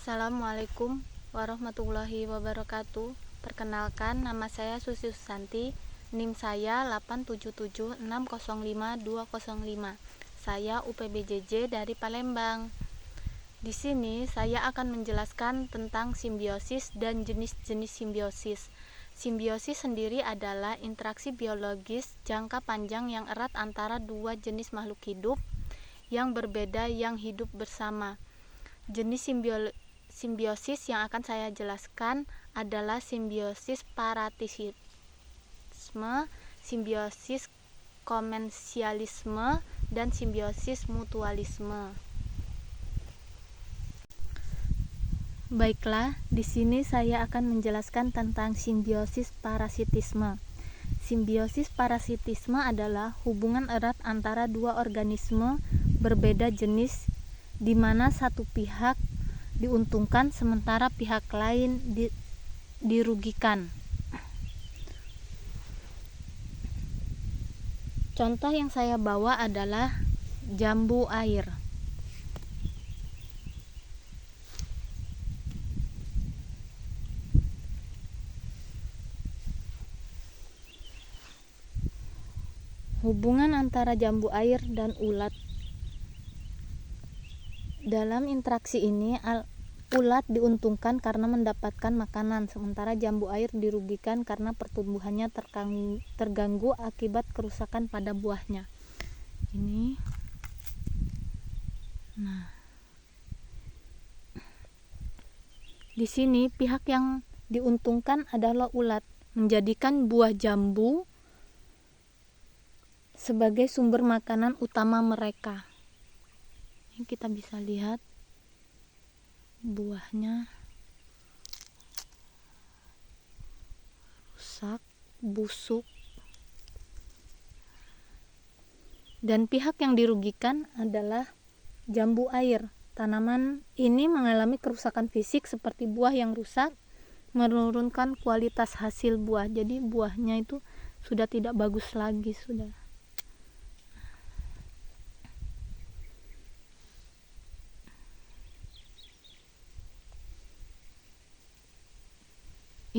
Assalamualaikum warahmatullahi wabarakatuh. Perkenalkan, nama saya Susi Susanti, NIM saya 877605205. Saya UPBJJ dari Palembang. Di sini saya akan menjelaskan tentang simbiosis dan jenis-jenis simbiosis. Simbiosis sendiri adalah interaksi biologis jangka panjang yang erat antara dua jenis makhluk hidup yang berbeda yang hidup bersama. Jenis simbiosis yang akan saya jelaskan adalah simbiosis parasitisme, simbiosis komensialisme, dan simbiosis mutualisme. Baiklah, di sini saya akan menjelaskan tentang simbiosis parasitisme. Simbiosis parasitisme adalah hubungan erat antara dua organisme berbeda jenis di mana satu pihak diuntungkan sementara pihak lain dirugikan. Contoh yang saya bawa adalah jambu air. Hubungan antara jambu air dan ulat. Dalam interaksi ini, ulat diuntungkan karena mendapatkan makanan, sementara jambu air dirugikan karena pertumbuhannya terganggu akibat kerusakan pada buahnya. Ini. Nah. Di sini pihak yang diuntungkan adalah ulat, menjadikan buah jambu sebagai sumber makanan utama mereka. Ini kita bisa lihat buahnya rusak, busuk, dan pihak yang dirugikan adalah jambu air. Tanaman ini mengalami kerusakan fisik seperti buah yang rusak, menurunkan kualitas hasil buah. Jadi buahnya itu sudah tidak bagus lagi, sudah.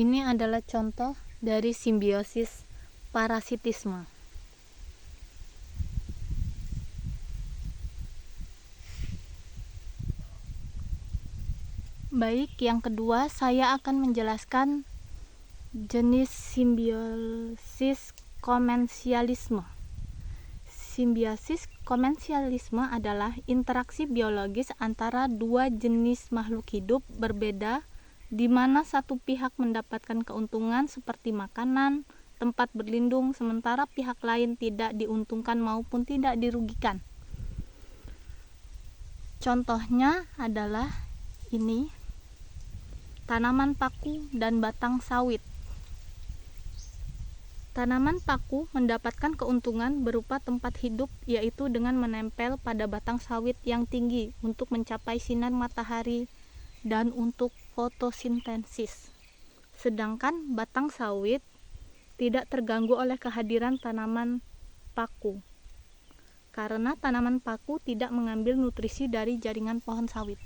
Ini adalah contoh dari simbiosis parasitisme. Baik, yang kedua saya akan menjelaskan jenis simbiosis komensialisme. Simbiosis komensialisme adalah interaksi biologis antara dua jenis makhluk hidup berbeda di mana satu pihak mendapatkan keuntungan seperti makanan, tempat berlindung, sementara pihak lain tidak diuntungkan maupun tidak dirugikan. Contohnya adalah ini, tanaman paku dan batang sawit. Tanaman paku mendapatkan keuntungan berupa tempat hidup, yaitu dengan menempel pada batang sawit yang tinggi untuk mencapai sinar matahari dan untuk fotosintesis. Sedangkan batang sawit tidak terganggu oleh kehadiran tanaman paku, karena tanaman paku tidak mengambil nutrisi dari jaringan pohon sawit.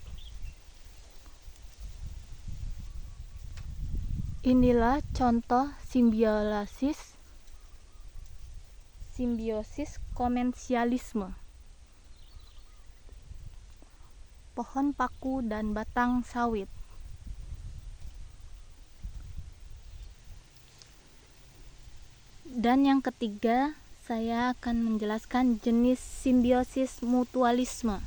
Inilah contoh simbiosis komensialisme. Pohon paku dan batang sawit. Dan yang ketiga, saya akan menjelaskan jenis simbiosis mutualisme.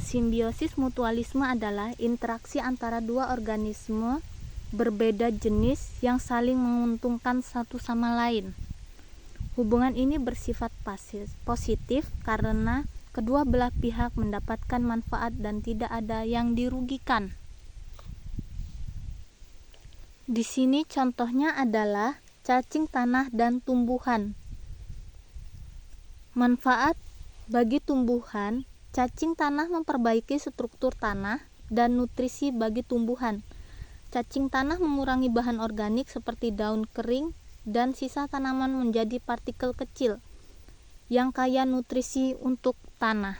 Simbiosis mutualisme adalah interaksi antara dua organisme berbeda jenis yang saling menguntungkan satu sama lain. Hubungan ini bersifat positif karena kedua belah pihak mendapatkan manfaat dan tidak ada yang dirugikan. Di sini contohnya adalah cacing tanah dan tumbuhan. Manfaat bagi tumbuhan, cacing tanah memperbaiki struktur tanah dan nutrisi bagi tumbuhan. Cacing tanah mengurangi bahan organik seperti daun kering dan sisa tanaman menjadi partikel kecil yang kaya nutrisi untuk tanah.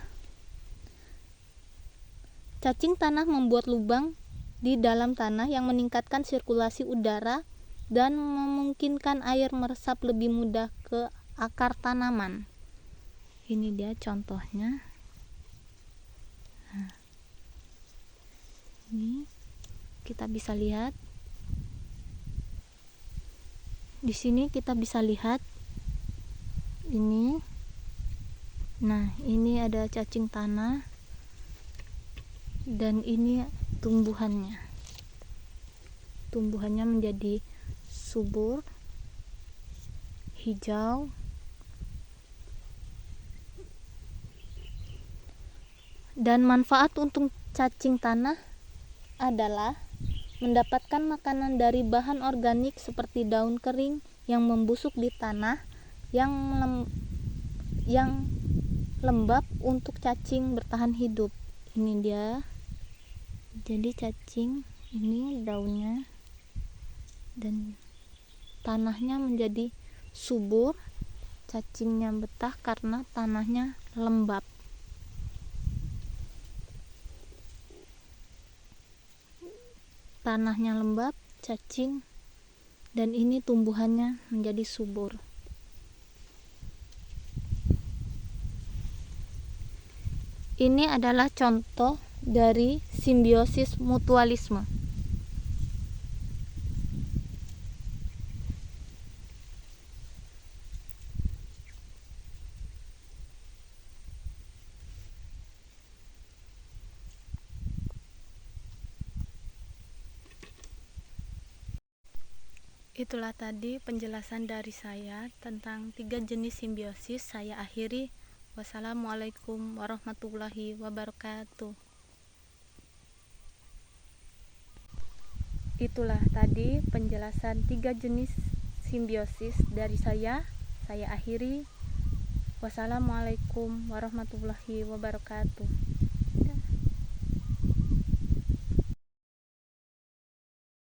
Cacing tanah membuat lubang di dalam tanah yang meningkatkan sirkulasi udara dan memungkinkan air meresap lebih mudah ke akar tanaman. Ini dia contohnya. Nah, ini kita bisa lihat. Di sini kita bisa lihat ini. Nah, ini ada cacing tanah dan ini tumbuhannya. Tumbuhannya menjadi subur, hijau. Dan manfaat untuk cacing tanah adalah mendapatkan makanan dari bahan organik seperti daun kering yang membusuk di tanah yang lembab untuk cacing bertahan hidup. Ini dia. Jadi cacing ini daunnya dan tanahnya menjadi subur. Cacingnya betah karena tanahnya lembab. Tanahnya lembab, cacing, dan ini tumbuhannya menjadi subur. Ini adalah contoh dari simbiosis mutualisme. Itulah tadi penjelasan dari saya tentang 3 jenis simbiosis. Saya akhiri. Wassalamualaikum warahmatullahi wabarakatuh. Itulah tadi penjelasan 3 jenis simbiosis dari saya. Saya akhiri. Wassalamualaikum warahmatullahi wabarakatuh.